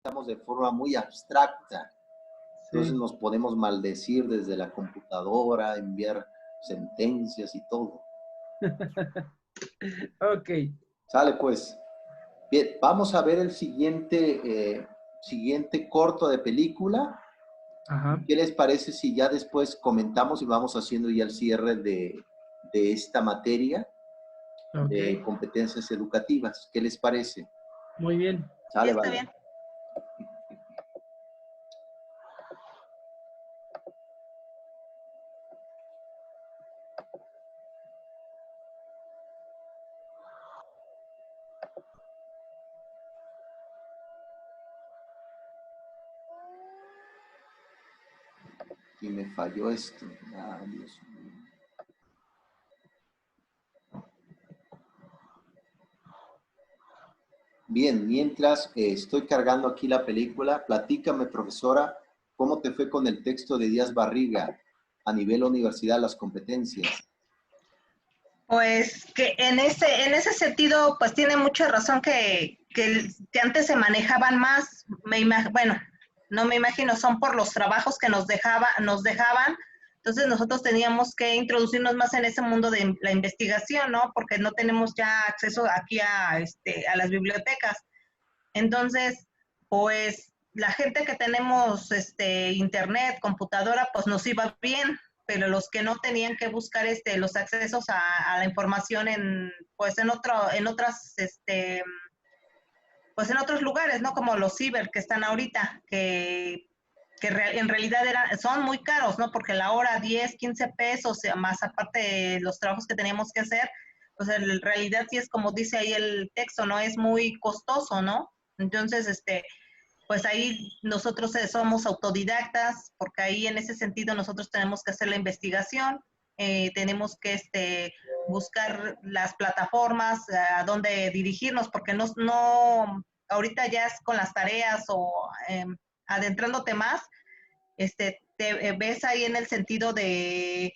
estamos de forma muy abstracta. Entonces Sí. nos podemos maldecir desde la computadora, enviar sentencias y todo. Ok. Sale pues. Bien, vamos a ver el siguiente corto de película. Ajá. ¿Qué les parece si ya después comentamos y vamos haciendo ya el cierre de esta materia Ok. de competencias educativas? ¿Qué les parece? Muy bien. Sí, Sale, está vale. bien. Y me falló esto. Ah, Dios mío. Bien, mientras estoy cargando aquí la película, platícame, profesora, ¿cómo te fue con el texto de Díaz Barriga a nivel universidad, las competencias? Pues que en ese sentido, pues tiene mucha razón que antes se manejaban más, bueno, no me imagino, son por los trabajos que nos dejaban, entonces nosotros teníamos que introducirnos más en ese mundo de la investigación, ¿no? Porque no tenemos ya acceso aquí a las bibliotecas. Entonces, pues la gente que tenemos internet, computadora, pues nos iba bien, pero los que no tenían que buscar los accesos a la información pues en otras pues en otros lugares, ¿no? Como los ciber que están ahorita, en realidad son muy caros, ¿no? Porque la hora 10, 15 pesos, más aparte de los trabajos que teníamos que hacer, pues en realidad sí es como dice ahí el texto, ¿no? Es muy costoso, ¿no? Entonces, pues ahí nosotros somos autodidactas, porque ahí en ese sentido nosotros tenemos que hacer la investigación, tenemos que buscar las plataformas, a dónde dirigirnos, porque ahorita ya es con las tareas o adentrándote más, te ves ahí en el sentido de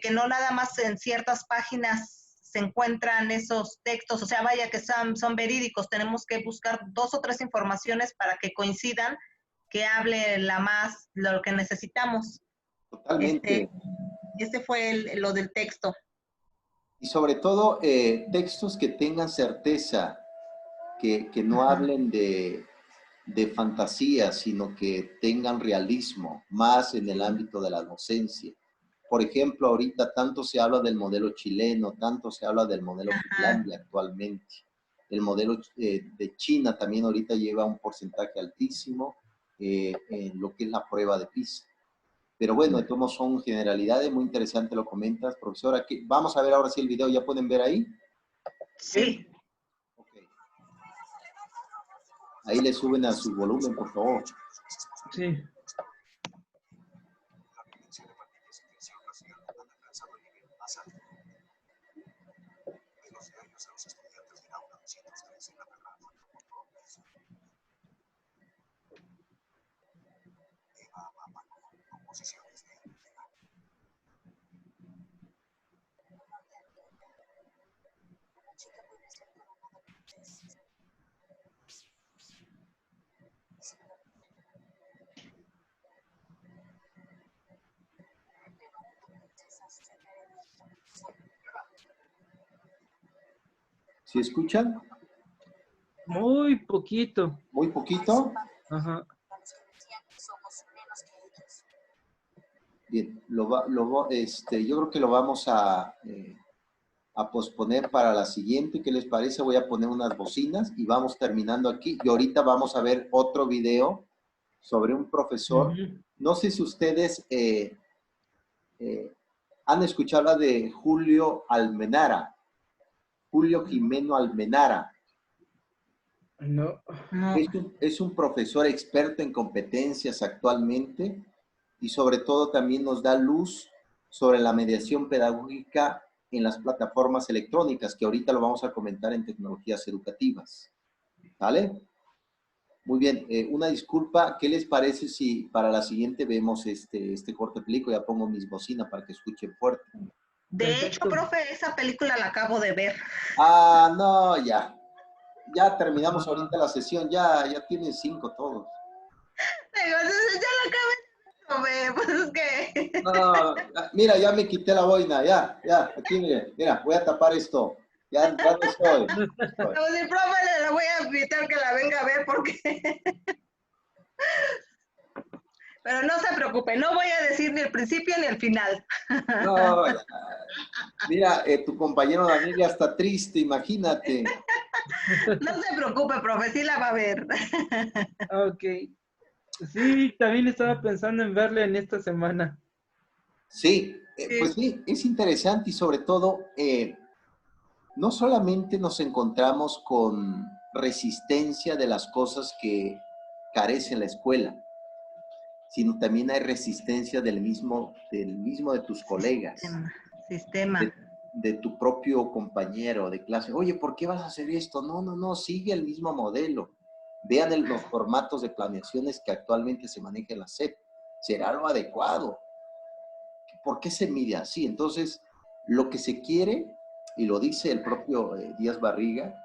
que no nada más en ciertas páginas se encuentran esos textos, o sea, vaya que son verídicos, tenemos que buscar 2 o 3 informaciones para que coincidan, que hable lo que necesitamos. Este, Totalmente. este fue lo del texto. Y sobre todo, textos que tengan certeza, que no Ajá. hablen de fantasía, sino que tengan realismo, más en el ámbito de la docencia. Por ejemplo, ahorita tanto se habla del modelo chileno, tanto se habla del modelo Ajá. Finlandia actualmente. El modelo de China también ahorita lleva un porcentaje altísimo en lo que es la prueba de PISA. Pero bueno, de todos son generalidades, muy interesante lo comentas, profesora. Vamos a ver ahora sí el video, ¿ya pueden ver ahí? Sí. Okay. Ahí le suben a su volumen, por favor. Sí. ¿Sí escuchan? Muy poquito. Muy poquito. Ajá. Bien, yo creo que lo vamos a posponer para la siguiente. ¿Qué les parece? Voy a poner unas bocinas y vamos terminando aquí. Y ahorita vamos a ver otro video sobre un profesor. No sé si ustedes han escuchado la de Julio Almenara, Julio Jimeno Almenara. No. No. Es un profesor experto en competencias actualmente y sobre todo también nos da luz sobre la mediación pedagógica en las plataformas electrónicas, que ahorita lo vamos a comentar en tecnologías educativas. ¿Vale? Muy bien, una disculpa, ¿qué les parece si para la siguiente vemos este corte de película? Ya pongo mis bocinas para que escuchen fuerte. De hecho, Perfecto. profe, esa película la acabo de ver. Ah, no, ya. ya terminamos ahorita la sesión, ya tienen 5 todos. Digo, ya lo acabé, pues es que... No, mira, ya me quité la boina, ya, aquí mira, voy a tapar esto. Ya no estoy. No, si profe, le voy a invitar que la venga a ver porque... Pero no se preocupe, no voy a decir ni el principio ni el final. No, mira, tu compañero Daniel ya está triste, imagínate. No se preocupe, profe, sí la va a ver. Ok. Sí, también estaba pensando en verle en esta semana. Sí, Sí. pues sí, es interesante y sobre todo, no solamente nos encontramos con resistencia de las cosas que carece la escuela, sino también hay resistencia del mismo de tus colegas, Sistema. de tu propio compañero de clase. Oye, ¿por qué vas a hacer esto? No, sigue el mismo modelo. Vean los formatos de planeaciones que actualmente se maneja en la SEP. ¿Será lo adecuado? ¿Por qué se mide así? Entonces, lo que se quiere, y lo dice el propio Díaz Barriga,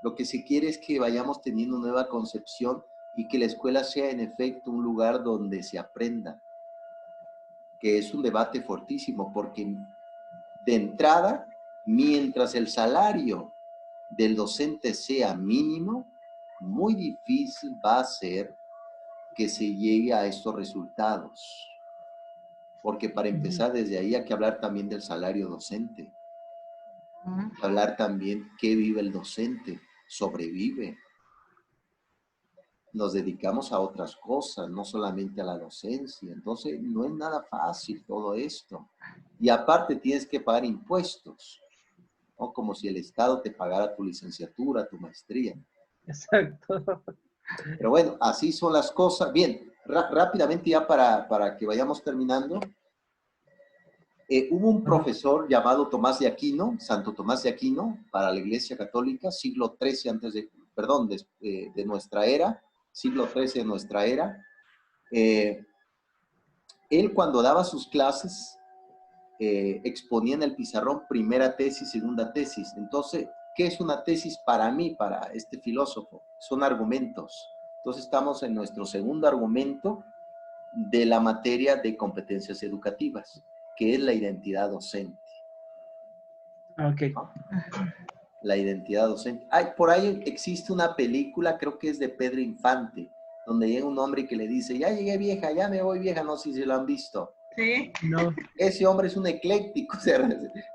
lo que se quiere es que vayamos teniendo una nueva concepción y que la escuela sea en efecto un lugar donde se aprenda, que es un debate fortísimo, porque de entrada, mientras el salario del docente sea mínimo, muy difícil va a ser que se llegue a estos resultados. Porque para empezar desde ahí hay que hablar también del salario docente. Hay que hablar también qué vive el docente, sobrevive. Nos dedicamos a otras cosas, no solamente a la docencia. Entonces, no es nada fácil todo esto. Y aparte tienes que pagar impuestos, ¿no? Como si el Estado te pagara tu licenciatura, tu maestría. Exacto. Pero bueno, así son las cosas. Bien, rápidamente ya para que vayamos terminando. Hubo un profesor llamado Tomás de Aquino, Santo Tomás de Aquino, para la Iglesia Católica, siglo XIII antes de, perdón, de nuestra era, siglo XIII de nuestra era. Él cuando daba sus clases, exponía en el pizarrón primera tesis, segunda tesis. Entonces, ¿qué es una tesis para mí, para este filósofo? Son argumentos. Entonces estamos en nuestro segundo argumento de la materia de competencias educativas, que es la identidad docente. Ok. ¿No? La identidad docente. Por ahí existe una película, creo que es de Pedro Infante, donde llega un hombre que le dice, ya llegué vieja, ya me voy vieja, no sé si lo han visto. Sí. No. Ese hombre es un ecléctico, se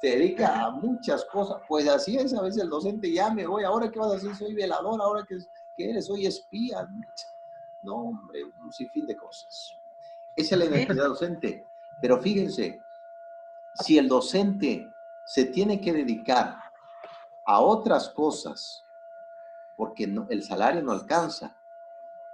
dedica a muchas cosas. Pues así es a veces el docente, ya me voy, ahora qué vas a decir, soy velador, ahora que eres, soy espía. No, hombre, un sinfín de cosas. Esa es la identidad docente. Pero fíjense, si el docente se tiene que dedicar a otras cosas, porque el salario no alcanza,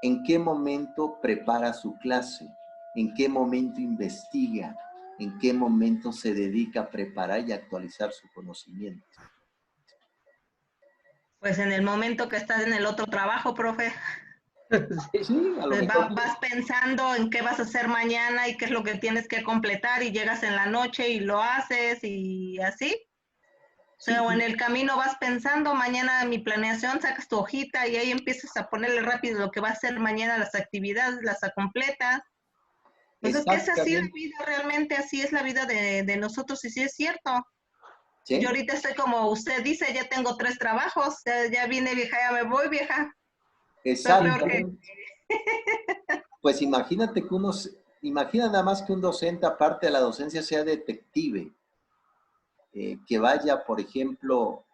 ¿en qué momento prepara su clase? ¿En qué momento investiga? ¿En qué momento se dedica a preparar y actualizar su conocimiento? Pues en el momento que estás en el otro trabajo, profe. Sí, a lo mejor. Vas pensando en qué vas a hacer mañana y qué es lo que tienes que completar y llegas en la noche y lo haces y así. O sea, Sí, o en el camino vas pensando, mañana mi planeación, sacas tu hojita y ahí empiezas a ponerle rápido lo que va a hacer mañana, las actividades, las completas. Pues es que es así la vida, realmente así es la vida de nosotros y sí es cierto. ¿sí? Yo ahorita estoy como usted dice, ya tengo 3 trabajos, ya vine vieja, ya me voy vieja. Estoy peor que... Pues imagínate que imagina nada más que un docente, aparte de la docencia, sea detective, que vaya, por ejemplo,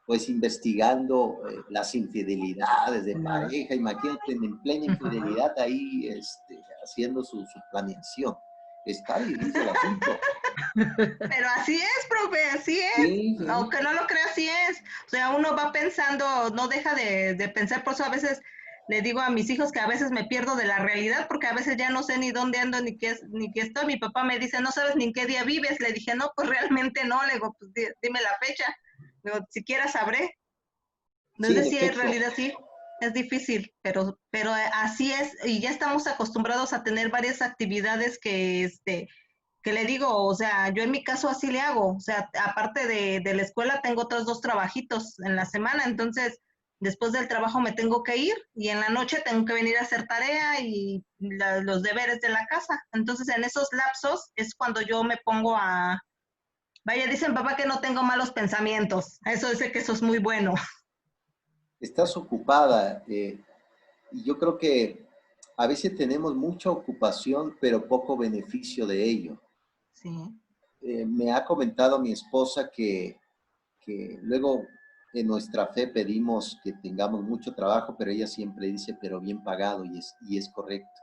pues investigando las infidelidades de pareja. Imagínate en plena infidelidad ahí haciendo su planeación. Está difícil el asunto. Pero así es, profe, así es. Sí, sí. Aunque no lo crea, así es. O sea, uno va pensando, no deja de pensar, por eso a veces le digo a mis hijos que a veces me pierdo de la realidad porque a veces ya no sé ni dónde ando ni qué estoy. Mi papá me dice, no sabes ni en qué día vives. Le dije, no, pues realmente no. Le digo, pues dime la fecha. Le digo, siquiera sabré. No Sí, sé en si en efecto. realidad sí. Es difícil, pero así es. Y ya estamos acostumbrados a tener varias actividades que que le digo, o sea, yo en mi caso así le hago, o sea, aparte de la escuela tengo otros 2 trabajitos en la semana, entonces después del trabajo me tengo que ir y en la noche tengo que venir a hacer tarea y los deberes de la casa. Entonces en esos lapsos es cuando yo me pongo a, vaya, dicen papá que no tengo malos pensamientos, eso dice que eso es muy bueno. Estás ocupada, y yo creo que a veces tenemos mucha ocupación, pero poco beneficio de ello. Sí. Me ha comentado mi esposa que luego en nuestra fe pedimos que tengamos mucho trabajo, pero ella siempre dice, pero bien pagado, y es correcto.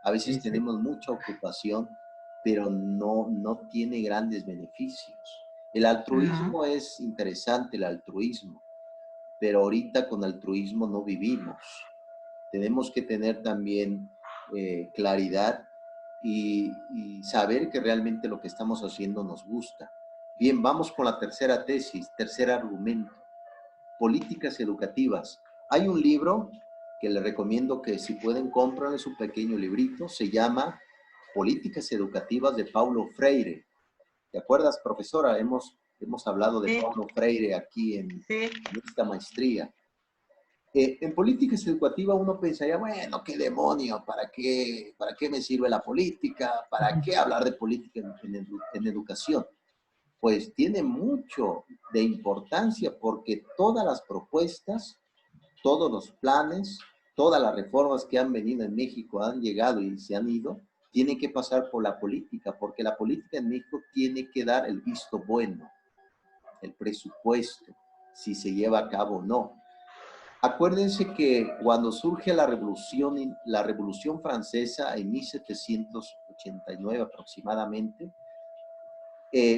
A veces Sí, sí. tenemos mucha ocupación, pero no tiene grandes beneficios. El No. altruismo es interesante, el altruismo, pero ahorita con altruismo no vivimos. Tenemos que tener también claridad y saber que realmente lo que estamos haciendo nos gusta. Bien, vamos con la tercera tesis, tercer argumento. Políticas educativas. Hay un libro que les recomiendo que si pueden compran, es un pequeño librito, se llama Políticas Educativas de Paulo Freire. ¿Te acuerdas, profesora? Hemos hablado de Sí, Paulo Freire aquí sí. en esta maestría. En políticas educativas uno pensaría, bueno, qué demonio, para qué me sirve la política? ¿Para qué hablar de política en educación? Pues tiene mucho de importancia porque todas las propuestas, todos los planes, todas las reformas que han venido en México, han llegado y se han ido, tienen que pasar por la política, porque la política en México tiene que dar el visto bueno, el presupuesto, si se lleva a cabo o no. Acuérdense que cuando surge la Revolución Francesa en 1789 aproximadamente,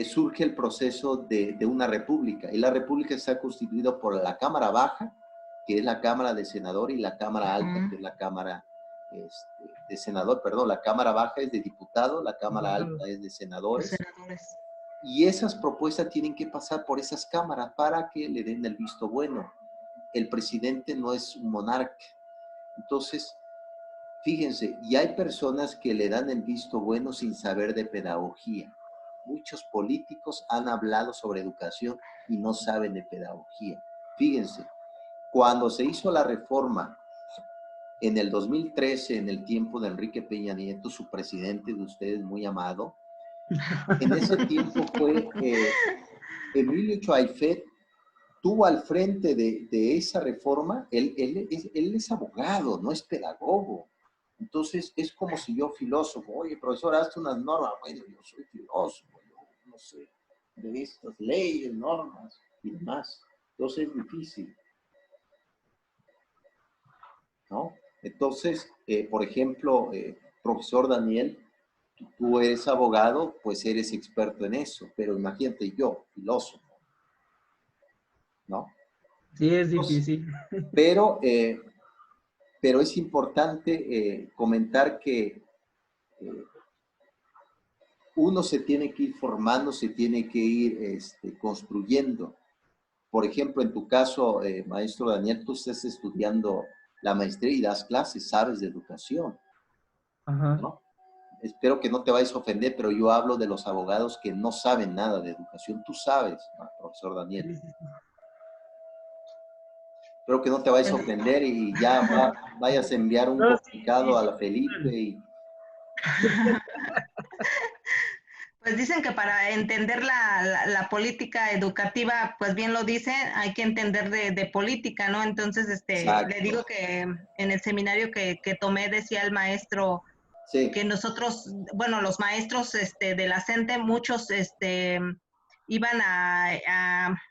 surge el proceso de una república. Y la república está constituida por la Cámara Baja, que es la Cámara de Senador, y la Cámara Alta, que es la Cámara de Senador. Perdón, la Cámara Baja es de diputados, la Cámara Alta es de Los senadores. senadores. Y esas propuestas tienen que pasar por esas cámaras para que le den el visto bueno. El presidente no es un monarca. Entonces, fíjense, y hay personas que le dan el visto bueno sin saber de pedagogía. Muchos políticos han hablado sobre educación y no saben de pedagogía. Fíjense, cuando se hizo la reforma en el 2013, en el tiempo de Enrique Peña Nieto, su presidente de ustedes muy amado, en ese tiempo fue Emilio Chuaifet, tuvo al frente de esa reforma. Él es abogado, no es pedagogo. Entonces, es como si yo, filósofo, oye, profesor, hazte unas normas. Bueno, yo soy filósofo, yo no sé de estas leyes, normas y demás. Entonces, es difícil, ¿no? Entonces, por ejemplo, profesor Daniel, tú eres abogado, pues eres experto en eso, pero imagínate yo, filósofo, ¿no? Sí, es Entonces, difícil. pero, pero es importante comentar que uno se tiene que ir formando, se tiene que ir construyendo. Por ejemplo, en tu caso, maestro Daniel, tú estás estudiando la maestría y das clases, sabes de educación, Ajá. ¿no? Espero que no te vayas a ofender, pero yo hablo de los abogados que no saben nada de educación. Tú sabes, ¿no, profesor Daniel? Sí, sí, sí. Espero que no te vayas a Pues, ofender y ya vayas a enviar un No, sí, sí, comunicado a sí. la Felipe y pues dicen que para entender la política educativa, pues bien lo dice, hay que entender de política, ¿no? Entonces, le exacto. digo que en el seminario que tomé decía el maestro Sí, que nosotros, bueno, los maestros de la CENTE, muchos iban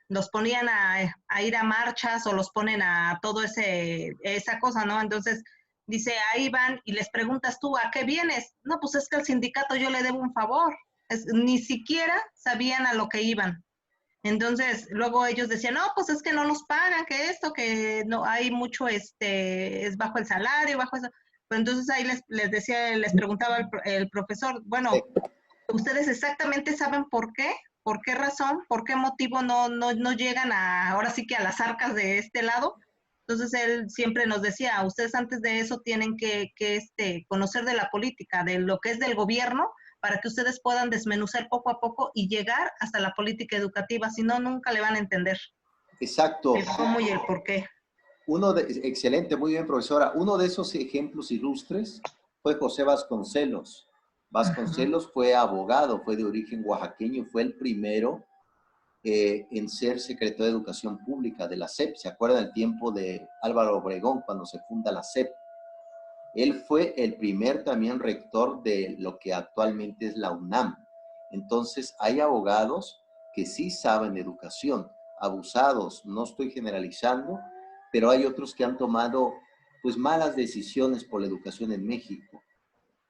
los ponían a ir a marchas o los ponen a todo esa cosa, ¿no? Entonces, dice, ahí van y les preguntas tú, ¿a qué vienes? No, pues es que al sindicato yo le debo un favor. Ni siquiera sabían a lo que iban. Entonces, luego ellos decían, no, pues es que no nos pagan, que esto, que no hay mucho, es bajo el salario, bajo eso. Pues entonces ahí les decía, les preguntaba el profesor, sí. bueno, ¿ustedes exactamente saben por qué razón, por qué motivo no llegan ahora sí que a las arcas de este lado? Entonces él siempre nos decía, ustedes antes de eso tienen que conocer de la política, de lo que es del gobierno, para que ustedes puedan desmenuzar poco a poco y llegar hasta la política educativa, si no, nunca le van a entender. Exacto. El cómo y el por qué. Excelente, muy bien, profesora. Uno de esos ejemplos ilustres fue José Vasconcelos. Vasconcelos fue abogado, fue de origen oaxaqueño, fue el primero en ser secretario de Educación Pública de la SEP. ¿Se acuerdan el tiempo de Álvaro Obregón cuando se funda la SEP? Él fue el primer también rector de lo que actualmente es la UNAM. Entonces, hay abogados que sí saben de educación, abusados, no estoy generalizando, pero hay otros que han tomado pues malas decisiones por la educación en México.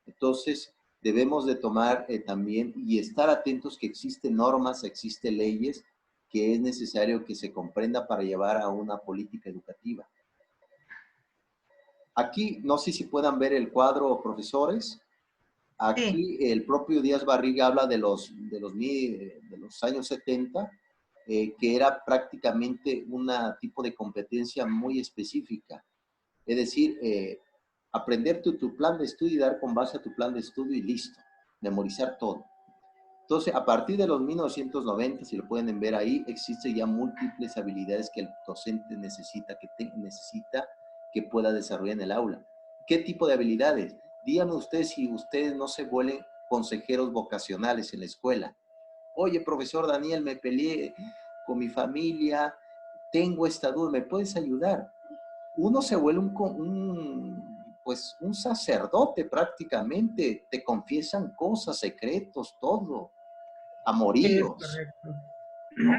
Entonces, debemos de tomar también y estar atentos que existen normas, existen leyes que es necesario que se comprenda para llevar a una política educativa. Aquí, no sé si puedan ver el cuadro, profesores. Aquí el propio Díaz Barriga habla de los años 70, que era prácticamente un tipo de competencia muy específica. Es decir, aprender tu plan de estudio y dar con base a tu plan de estudio y listo, memorizar todo. Entonces, a partir de los 1990, si lo pueden ver ahí, existen ya múltiples habilidades que el docente necesita que pueda desarrollar en el aula. ¿Qué tipo de habilidades? Díganme ustedes si ustedes no se vuelven consejeros vocacionales en la escuela. Oye, profesor Daniel, me peleé con mi familia, tengo esta duda, ¿me puedes ayudar? Uno se vuelve un sacerdote prácticamente, te confiesan cosas, secretos, todo, amoríos. Es correcto. ¿No?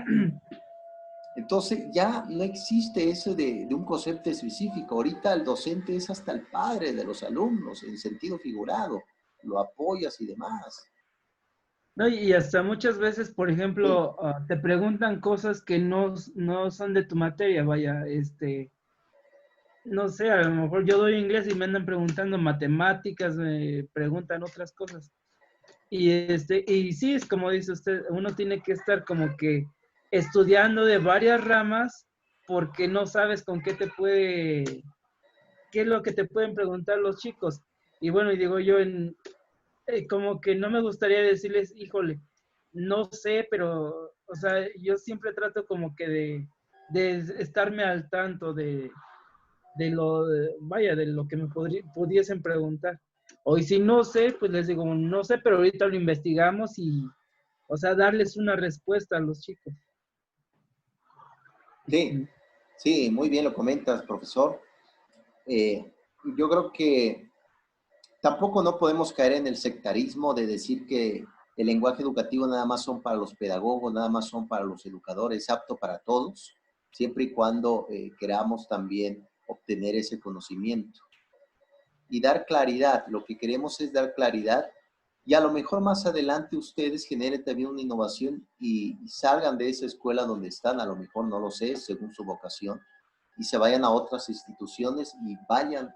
Entonces ya no existe eso de un concepto específico. Ahorita el docente es hasta el padre de los alumnos, en sentido figurado. Lo apoyas y demás. No, y hasta muchas veces, por ejemplo, Sí. te preguntan cosas que no son de tu materia, vaya, no sé, a lo mejor yo doy inglés y me andan preguntando matemáticas, me preguntan otras cosas. Y sí, es como dice usted, uno tiene que estar como que estudiando de varias ramas porque no sabes con qué qué es lo que te pueden preguntar los chicos. Y bueno, y digo yo, como que no me gustaría decirles, híjole, no sé, pero, o sea, yo siempre trato como que de estarme al tanto vaya, de lo que me pudiesen preguntar. O y si no sé, pues les digo, no sé, pero ahorita lo investigamos y, o sea, darles una respuesta a los chicos. Sí, sí, muy bien lo comentas, profesor. Yo creo que tampoco no podemos caer en el sectarismo de decir que el lenguaje educativo nada más son para los pedagogos, nada más son para los educadores, es apto para todos, siempre y cuando queramos también obtener ese conocimiento. Y dar claridad, lo que queremos es dar claridad y a lo mejor más adelante ustedes generen también una innovación y salgan de esa escuela donde están, a lo mejor no lo sé, según su vocación, y se vayan a otras instituciones y vayan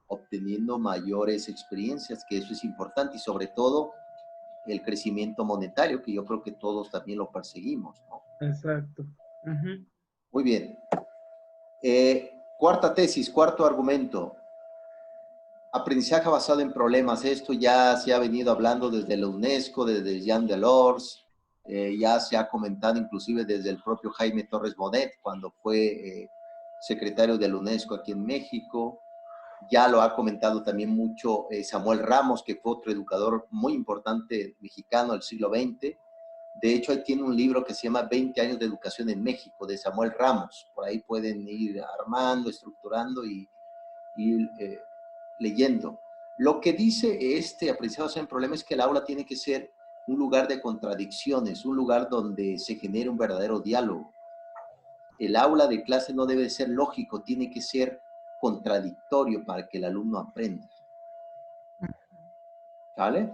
obteniendo mayores experiencias, que eso es importante, y sobre todo el crecimiento monetario, que yo creo que todos también lo perseguimos, ¿no? Exacto. Uh-huh. Muy bien. Cuarta tesis, cuarto argumento. Aprendizaje basado en problemas. Esto ya se ha venido hablando desde la UNESCO, desde Jean Delors, ya se ha comentado inclusive desde el propio Jaime Torres Bonet, cuando fue secretario de la UNESCO aquí en México. Ya lo ha comentado también mucho Samuel Ramos, que fue otro educador muy importante mexicano del siglo XX. De hecho, ahí tiene un libro que se llama 20 años de educación en México, de Samuel Ramos. Por ahí pueden ir armando, estructurando y leyendo. Lo que dice este aprendizaje en problemas es que el aula tiene que ser un lugar de contradicciones, un lugar donde se genere un verdadero diálogo. El aula de clase no debe ser lógico, tiene que ser contradictorio para que el alumno aprenda. ¿Vale?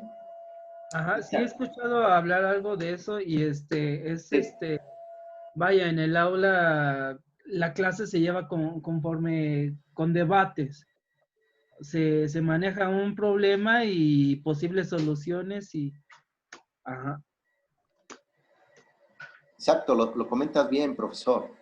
Ajá, sí he escuchado hablar algo de eso y vaya, en el aula la clase se lleva conforme con debates. Se maneja un problema y posibles soluciones y, ajá. Exacto, lo comentas bien, profesor.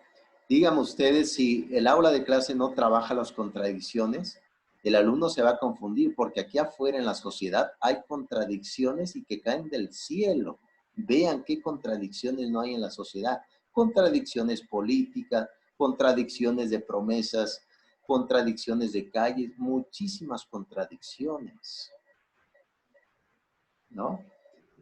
Díganme ustedes si el aula de clase no trabaja las contradicciones, El alumno se va a confundir porque aquí afuera en la sociedad hay contradicciones y que caen del cielo. Vean qué contradicciones no hay en la sociedad. Contradicciones políticas, contradicciones de promesas, contradicciones de calles, muchísimas contradicciones, ¿no?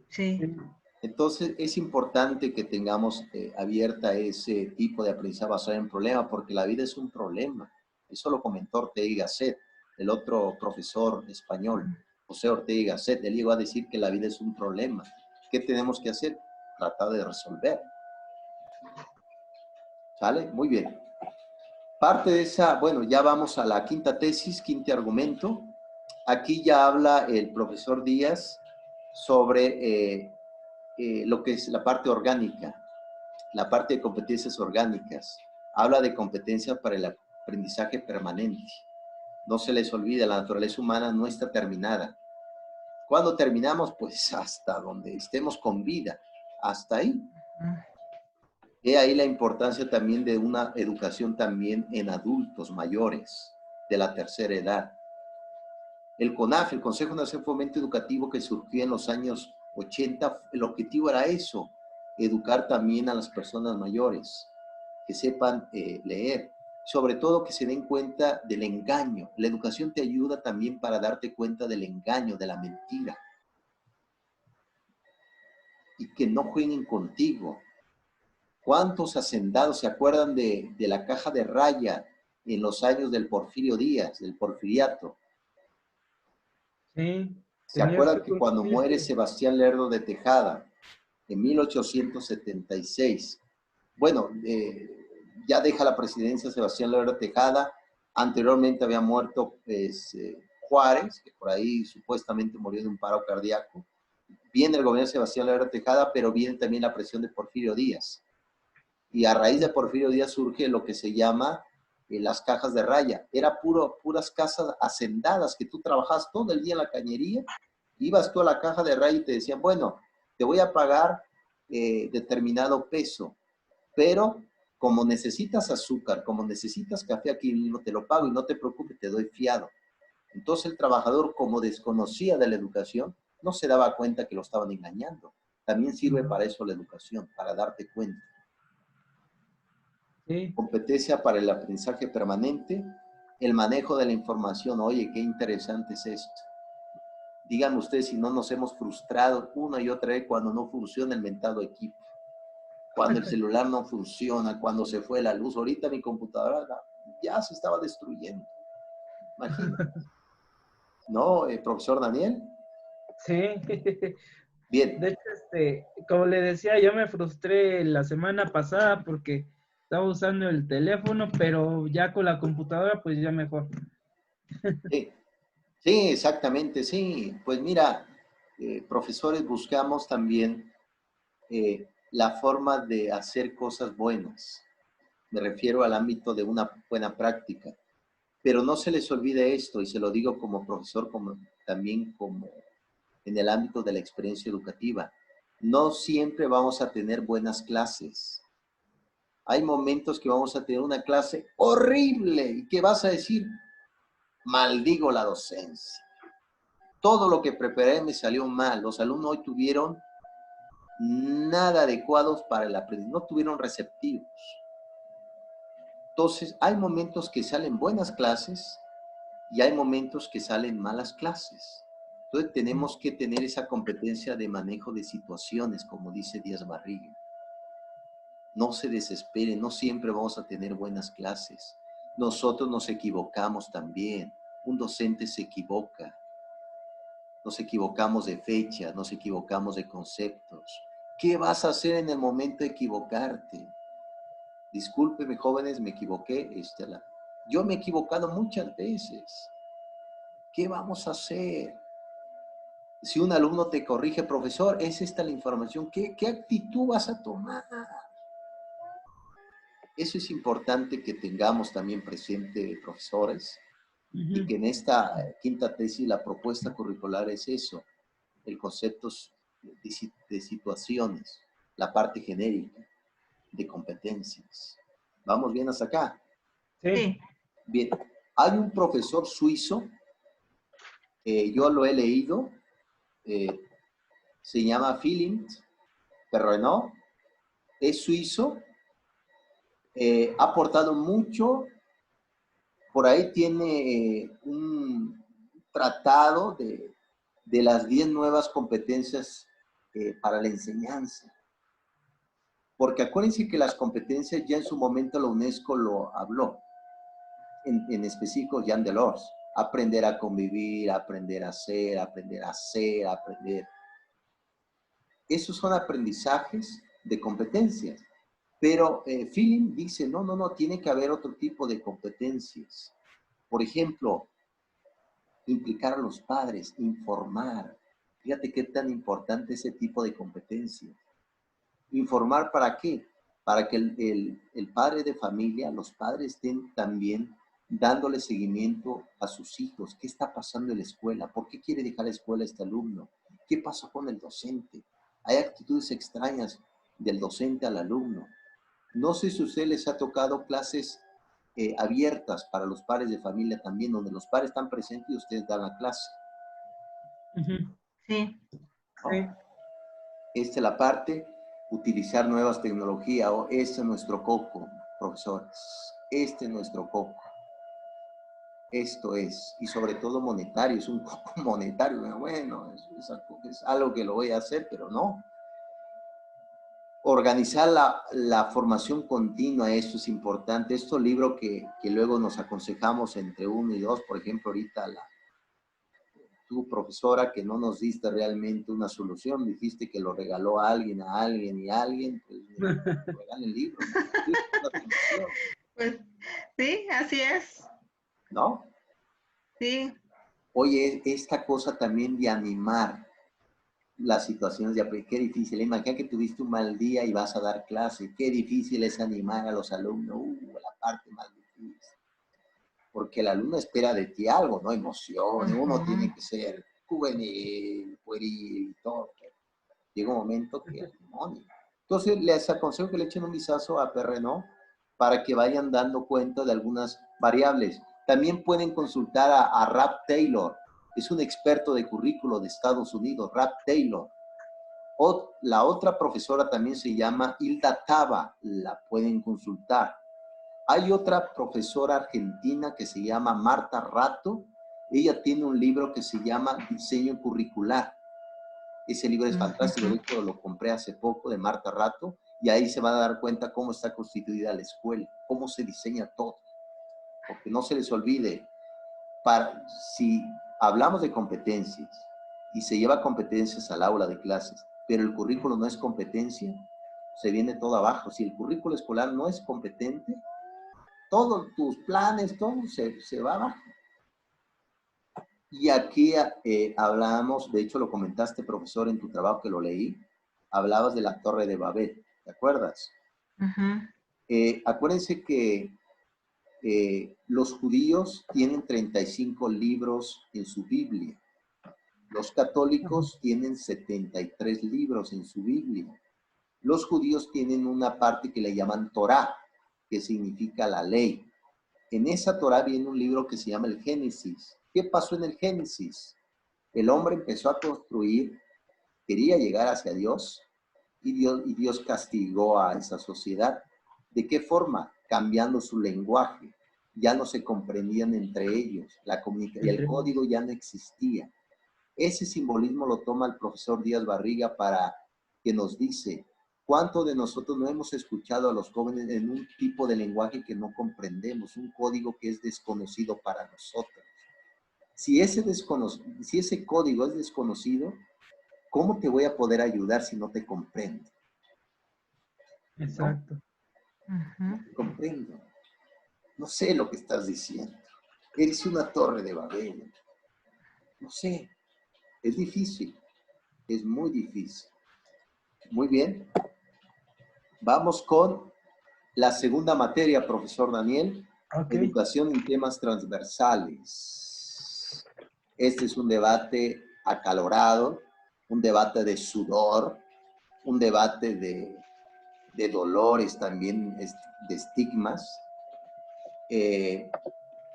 Sí. Entonces es importante que tengamos abierta ese tipo de aprendizaje basado en problema, porque la vida es un problema. Eso lo comentó Ortega y Gasset, el otro profesor español, José Ortega y Gasset. Él llegó a decir que la vida es un problema. ¿Qué tenemos que hacer? Tratar de resolver. ¿Sale? Muy bien. Parte de esa, bueno, ya vamos a la quinta tesis, quinto argumento. Aquí ya habla el profesor Díaz sobre lo que es la parte orgánica, la parte de competencias orgánicas. Habla de competencias para el aprendizaje permanente. No se les olvide, la naturaleza humana no está terminada. ¿Cuándo terminamos? Pues hasta donde estemos con vida, hasta ahí. He ahí la importancia también de una educación también en adultos mayores de la tercera edad. El CONAF, el Consejo Nacional de Fomento Educativo, que surgió en los años 80, el objetivo era eso, educar también a las personas mayores, que sepan leer, sobre todo que se den cuenta del engaño. La educación te ayuda también para darte cuenta del engaño, de la mentira, y que no jueguen contigo. ¿Cuántos hacendados se acuerdan de la caja de raya en los años del Porfirio Díaz, del porfiriato? Sí, ¿Se tenías que acuerdan que cuando muere cumplirte. Sebastián Lerdo de Tejada en 1876? Bueno, ya deja la presidencia Sebastián Lerdo de Tejada. Anteriormente había muerto Juárez, que por ahí supuestamente murió de un paro cardíaco. Viene el gobierno de Sebastián Lerdo de Tejada, pero viene también la presión de Porfirio Díaz. Y a raíz de Porfirio Díaz surge lo que se llama las cajas de raya. Era puras casas hacendadas, que tú trabajabas todo el día en la cañería, ibas tú a la caja de raya y te decían, bueno, te voy a pagar determinado peso, pero como necesitas azúcar, como necesitas café, aquí mismo te lo pago y no te preocupes, te doy fiado. Entonces el trabajador, como desconocía de la educación, no se daba cuenta que lo estaban engañando. También sirve para eso la educación, para darte cuenta. Sí, Competencia para el aprendizaje permanente, el manejo de la información. Oye, qué interesante es esto. Díganme ustedes si no nos hemos frustrado una y otra vez cuando no funciona el mentado equipo, cuando el celular no funciona, cuando se fue la luz. Ahorita mi computadora ya se estaba destruyendo. Imagínate. ¿No, profesor Daniel? sí. Bien. De hecho, como le decía, yo me frustré la semana pasada porque estaba usando el teléfono, pero ya con la computadora, pues ya mejor. Sí, sí, exactamente, sí. Pues mira, profesores, buscamos también la forma de hacer cosas buenas. Me refiero al ámbito de una buena práctica. Pero no se les olvide esto, y se lo digo como profesor, como también como en el ámbito de la experiencia educativa. No siempre vamos a tener buenas clases. Hay momentos que vamos a tener una clase horrible y que vas a decir, maldigo la docencia. Todo lo que preparé me salió mal. Los alumnos hoy tuvieron nada adecuados para el aprendizaje, no tuvieron receptivos. Entonces, hay momentos que salen buenas clases y hay momentos que salen malas clases. Entonces, tenemos que tener esa competencia de manejo de situaciones, como dice Díaz Barriga. No se desesperen, no siempre vamos a tener buenas clases. Nosotros nos equivocamos también. Un docente se equivoca. Nos equivocamos de fecha, nos equivocamos de conceptos. ¿Qué vas a hacer en el momento de equivocarte? Discúlpeme, jóvenes, me equivoqué, Estela. Yo me he equivocado muchas veces. ¿Qué vamos a hacer? Si un alumno te corrige, profesor, es esta la información, ¿qué actitud vas a tomar? Eso es importante que tengamos también presente, profesores, y que en esta quinta tesis la propuesta curricular es eso, el concepto de situaciones, la parte genérica, de competencias. ¿Vamos bien hasta acá? Sí, Sí. Bien. Hay un profesor suizo, yo lo he leído, se llama Philippe Perrenot, es suizo, ha aportado mucho, por ahí tiene un tratado de las 10 nuevas competencias para la enseñanza. Porque acuérdense que las competencias ya en su momento la UNESCO lo habló, en específico Jean Delors. Aprender a convivir, aprender a hacer, aprender. Esos son aprendizajes de competencias. Pero Philip dice, no, tiene que haber otro tipo de competencias. Por ejemplo, implicar a los padres, informar. Fíjate qué tan importante ese tipo de competencias. ¿Informar para qué? Para que el padre de familia, los padres estén también dándole seguimiento a sus hijos. ¿Qué está pasando en la escuela? ¿Por qué quiere dejar la escuela este alumno? ¿Qué pasó con el docente? Hay actitudes extrañas del docente al alumno. No sé si a ustedes les ha tocado clases abiertas para los padres de familia también, donde los padres están presentes y ustedes dan la clase. Sí. ¿No? Sí. Esta es la parte, utilizar nuevas tecnologías. Este es nuestro coco, profesores. Este es nuestro coco. Esto es, y sobre todo monetario, es un coco monetario. Bueno, es algo que lo voy a hacer, pero no. Organizar la formación continua, esto es importante. Estos libros que luego nos aconsejamos entre 1 y 2, por ejemplo, ahorita tu profesora, que no nos diste realmente una solución, dijiste que lo regaló a alguien, y a alguien, pues regalen el libro, ¿no? Pues sí, así es. ¿No? Sí. Oye, esta cosa también de animar las situaciones de aprender, qué difícil. Imagina que tuviste un mal día y vas a dar clase. Qué difícil es animar a los alumnos. La parte más difícil. Porque el alumno espera de ti algo, ¿no? Emoción. Uno tiene que ser juvenil, pueril y todo. Llega un momento que demonio. Entonces, les aconsejo que le echen un vistazo a Perrenot para que vayan dando cuenta de algunas variables. También pueden consultar a Rap Taylor. Es un experto de currículo de Estados Unidos, Rap Taylor. La otra profesora también se llama Hilda Taba, la pueden consultar. Hay otra profesora argentina que se llama Marta Rato. Ella tiene un libro que se llama Diseño Curricular. Ese libro es fantástico, de hecho lo compré hace poco, de Marta Rato, y ahí se van a dar cuenta cómo está constituida la escuela, cómo se diseña todo. Porque no se les olvide, si hablamos de competencias y se lleva competencias al aula de clases, pero el currículo no es competencia, se viene todo abajo. Si el currículo escolar no es competente, todos tus planes, todo se va abajo. Y aquí hablamos, de hecho lo comentaste, profesor, en tu trabajo que lo leí, hablabas de la Torre de Babel, ¿te acuerdas? Acuérdense que los judíos tienen 35 libros en su Biblia. Los católicos tienen 73 libros en su Biblia. Los judíos tienen una parte que le llaman Torá, que significa la ley. En esa Torá viene un libro que se llama el Génesis. ¿Qué pasó en el Génesis? El hombre empezó a construir, quería llegar hacia Dios, y Dios castigó a esa sociedad. ¿De qué forma? Cambiando su lenguaje. Ya no se comprendían entre ellos. La comunicación, el código ya no existía. Ese simbolismo lo toma el profesor Díaz Barriga para que nos dice, ¿cuánto de nosotros no hemos escuchado a los jóvenes en un tipo de lenguaje que no comprendemos, un código que es desconocido para nosotros? Si ese código es desconocido, ¿cómo te voy a poder ayudar si no te comprendo? Exacto. No te comprendo. No sé lo que estás diciendo. Eres una torre de Babel. No sé. Es difícil. Es muy difícil. Muy bien. Vamos con la segunda materia, profesor Daniel. Okay. Educación en temas transversales. Este es un debate acalorado, un debate de sudor, un debate de dolores también, de estigmas.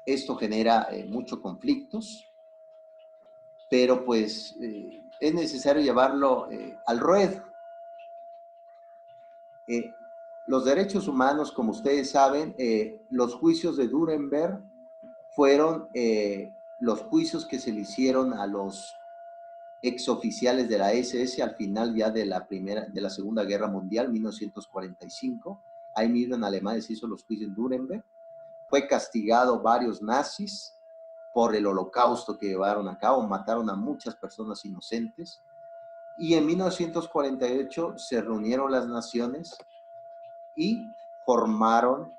Esto genera muchos conflictos, pero pues es necesario llevarlo al ruedo. Los derechos humanos, como ustedes saben, los juicios de Nuremberg fueron los juicios que se le hicieron a los exoficiales de la SS al final ya de la Segunda Guerra Mundial, 1945. Ahí mismo en Alemania se hizo los juicios de Nuremberg. Fue castigado varios nazis por el holocausto que llevaron a cabo, mataron a muchas personas inocentes. Y en 1948 se reunieron las naciones y formaron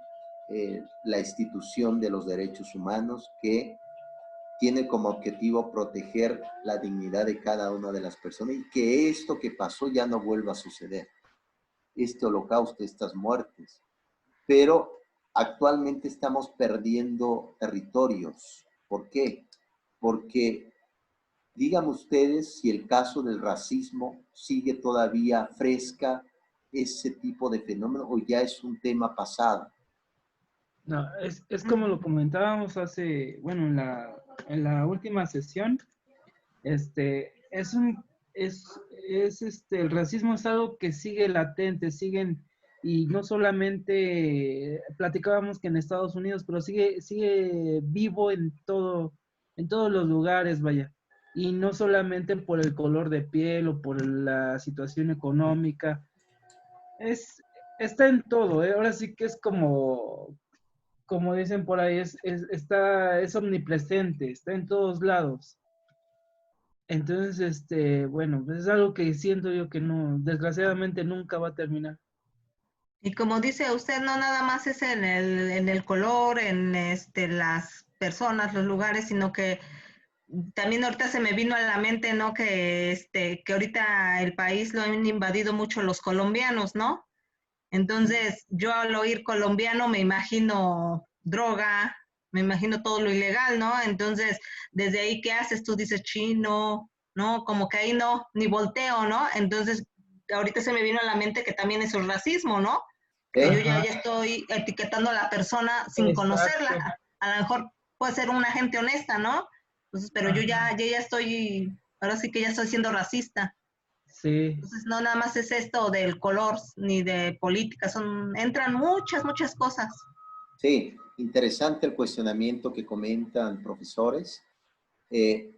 la institución de los derechos humanos, que tiene como objetivo proteger la dignidad de cada una de las personas y que esto que pasó ya no vuelva a suceder. Este holocausto, estas muertes. Pero actualmente estamos perdiendo territorios. ¿Por qué? Porque díganme ustedes si el caso del racismo sigue todavía fresca, ese tipo de fenómeno, o ya es un tema pasado. No, es como lo comentábamos bueno, en la última sesión, el racismo es algo que sigue latente, y no solamente platicábamos que en Estados Unidos, pero sigue vivo en todos los lugares, vaya. Y no solamente por el color de piel o por la situación económica, está en todo, ¿eh? Ahora sí que es como dicen por ahí, es omnipresente, está en todos lados. Entonces, bueno, pues es algo que siento yo que no, desgraciadamente nunca va a terminar. Y como dice usted, no nada más es en el color, en las personas, los lugares, sino que también ahorita se me vino a la mente, ¿no? Que ahorita el país lo han invadido mucho los colombianos, ¿no? Entonces, yo al oír colombiano me imagino droga, me imagino todo lo ilegal, ¿no? Entonces, desde ahí, ¿qué haces? Tú dices chino, ¿no? Como que ahí no, ni volteo, ¿no? Entonces, ahorita se me vino a la mente que también eso es racismo, ¿no? Que yo ya estoy etiquetando a la persona sin conocerla. Exacto. A lo mejor puede ser una gente honesta, ¿no? Entonces, pero yo ya estoy, ahora sí que ya estoy siendo racista. Sí, Entonces, no nada más es esto del color ni de política, entran muchas cosas. Sí, interesante el cuestionamiento que comentan profesores.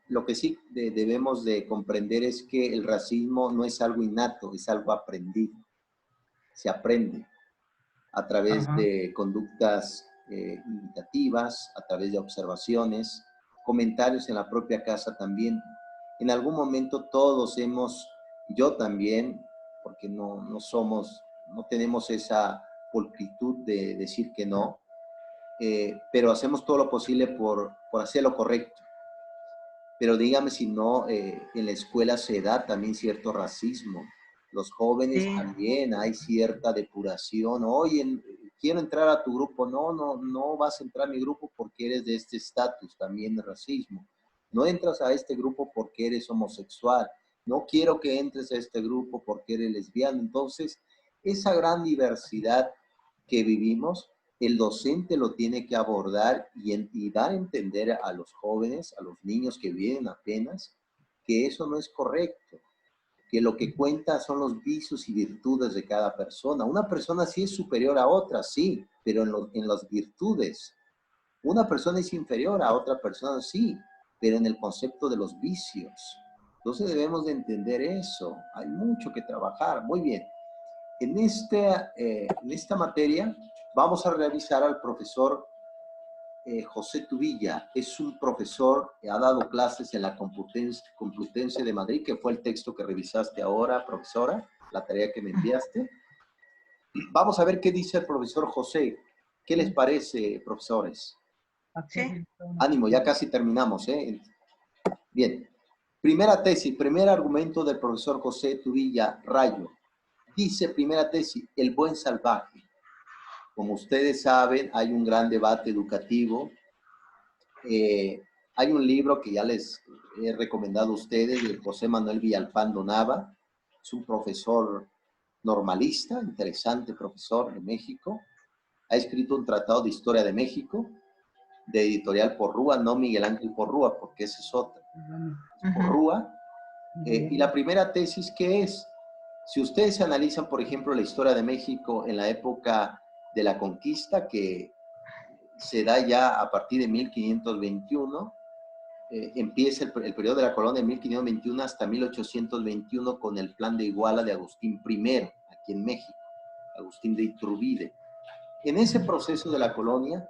Lo que sí debemos de comprender es que el racismo no es algo innato, es algo aprendido. Se aprende a través ajá, de conductas imitativas, a través de observaciones, comentarios en la propia casa también. En algún momento todos yo también, porque no tenemos esa pulcritud de decir que no, pero hacemos todo lo posible por hacer lo correcto. Pero dígame si no, en la escuela se da también cierto racismo. Los jóvenes Sí. también hay cierta depuración. Oye, quiero entrar a tu grupo. No vas a entrar a mi grupo porque eres de este estatus, también de racismo. No entras a este grupo porque eres homosexual. No quiero que entres a este grupo porque eres lesbiano. Entonces, esa gran diversidad que vivimos, el docente lo tiene que abordar y dar a entender a los jóvenes, a los niños que vienen apenas, que eso no es correcto, que lo que cuenta son los vicios y virtudes de cada persona. Una persona sí es superior a otra, sí, pero en las virtudes. Una persona es inferior a otra persona, sí, pero en el concepto de los vicios. Entonces debemos de entender eso. Hay mucho que trabajar. Muy bien. En esta materia vamos a revisar al profesor José Tubilla. Es un profesor que ha dado clases en la Complutense de Madrid, que fue el texto que revisaste ahora, profesora, la tarea que me enviaste. Vamos a ver qué dice el profesor José. ¿Qué les parece, profesores? Sí. Ánimo, ya casi terminamos, ¿eh? Bien. Primera tesis, primer argumento del profesor José Tubilla Rayo. Dice, primera tesis, el buen salvaje. Como ustedes saben, hay un gran debate educativo. Hay un libro que ya les he recomendado a ustedes, de José Manuel Villalpando Nava. Es un profesor normalista, interesante profesor de México. Ha escrito un tratado de historia de México. de Editorial Porrúa, no Miguel Ángel Porrúa, porque ese es otro. Es Porrúa. Y la primera tesis, ¿qué es? Si ustedes analizan, por ejemplo, la historia de México en la época de la conquista, que se da ya a partir de 1521, empieza el periodo de la colonia de 1521 hasta 1821 con el Plan de Iguala de Agustín I, aquí en México, Agustín de Iturbide. En ese proceso de la colonia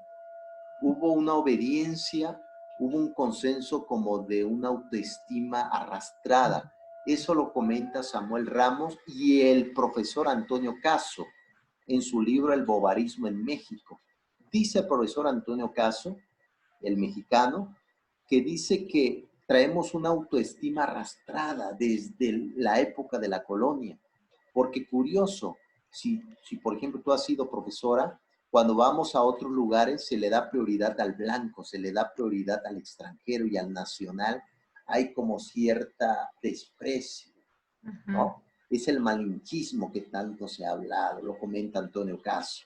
hubo una obediencia, hubo un consenso como de una autoestima arrastrada. Eso lo comenta Samuel Ramos y el profesor Antonio Caso en su libro El Bovarismo en México. Dice el profesor Antonio Caso, el mexicano, que dice que traemos una autoestima arrastrada desde la época de la colonia. Porque curioso, si por ejemplo tú has sido profesora, cuando vamos a otros lugares se le da prioridad al blanco, se le da prioridad al extranjero y al nacional. Hay como cierta desprecio, ¿no? Es el malinchismo que tanto se ha hablado, lo comenta Antonio Caso.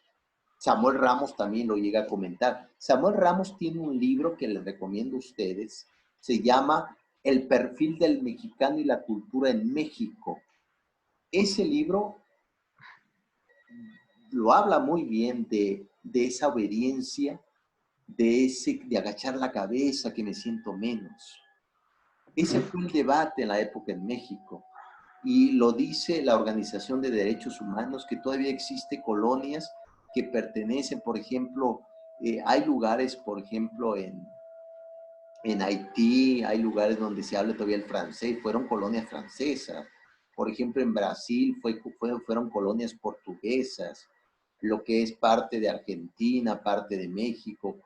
Samuel Ramos también lo llega a comentar. Samuel Ramos tiene un libro que les recomiendo a ustedes, se llama El perfil del mexicano y la cultura en México. Ese libro lo habla muy bien de esa obediencia, de agachar la cabeza, que me siento menos. Ese fue el debate en la época en México. Y lo dice la Organización de Derechos Humanos, que todavía existe colonias que pertenecen, por ejemplo, hay lugares, por ejemplo, en Haití, hay lugares donde se habla todavía el francés, fueron colonias francesas. Por ejemplo, en Brasil fueron colonias portuguesas. Lo que es parte de Argentina, parte de México,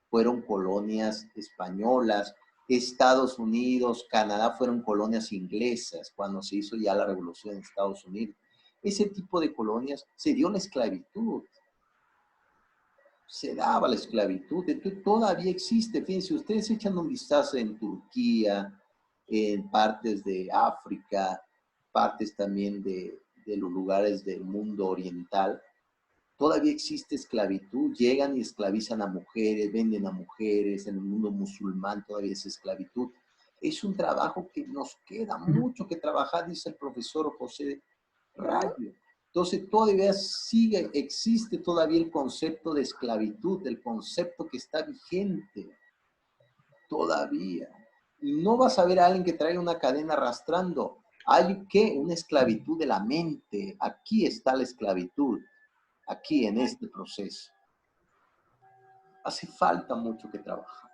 fueron colonias españolas. Estados Unidos, Canadá fueron colonias inglesas cuando se hizo ya la revolución en Estados Unidos. Ese tipo de colonias se dio la esclavitud. Se daba la esclavitud, entonces todavía existe. Fíjense, ustedes echan un vistazo en Turquía, en partes de África, partes también de los lugares del mundo oriental, todavía existe esclavitud, llegan y esclavizan a mujeres, venden a mujeres, en el mundo musulmán todavía es esclavitud. Es un trabajo que nos queda mucho que trabajar, dice el profesor José Rayo. Entonces todavía existe todavía el concepto de esclavitud, el concepto que está vigente todavía. Y no vas a ver a alguien que traiga una cadena arrastrando. Hay una esclavitud de la mente. Aquí está la esclavitud, aquí en este proceso. Hace falta mucho que trabajar.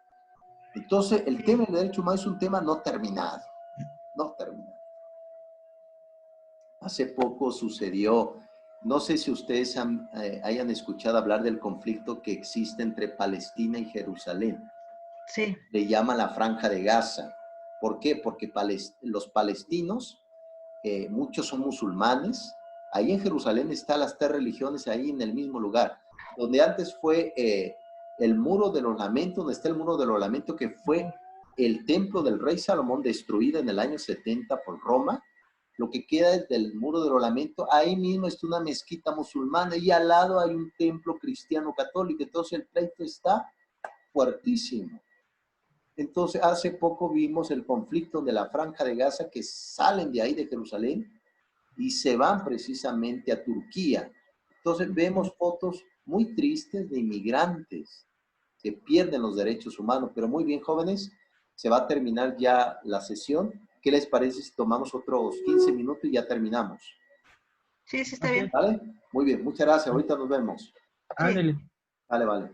Entonces, el tema del derecho humano es un tema no terminado. No terminado. Hace poco sucedió, no sé si ustedes hayan escuchado hablar del conflicto que existe entre Palestina y Jerusalén. Sí. Le llaman la Franja de Gaza. ¿Por qué? Porque los palestinos, muchos son musulmanes. Ahí en Jerusalén están las 3 religiones, ahí en el mismo lugar. Donde antes fue el Muro de los Lamentos, donde está el Muro de los Lamentos, que fue el templo del rey Salomón destruido en el año 70 por Roma. Lo que queda es del Muro de los Lamentos. Ahí mismo está una mezquita musulmana y al lado hay un templo cristiano católico. Entonces el pleito está fuertísimo. Entonces hace poco vimos el conflicto de la Franja de Gaza, que salen de ahí de Jerusalén y se van precisamente a Turquía. Entonces vemos fotos muy tristes de inmigrantes que pierden los derechos humanos. Pero muy bien, jóvenes, se va a terminar ya la sesión. ¿Qué les parece si tomamos otros 15 minutos y ya terminamos? Sí, sí, está bien. ¿Vale? Muy bien, muchas gracias. Ahorita nos vemos. Ándale. Vale, vale.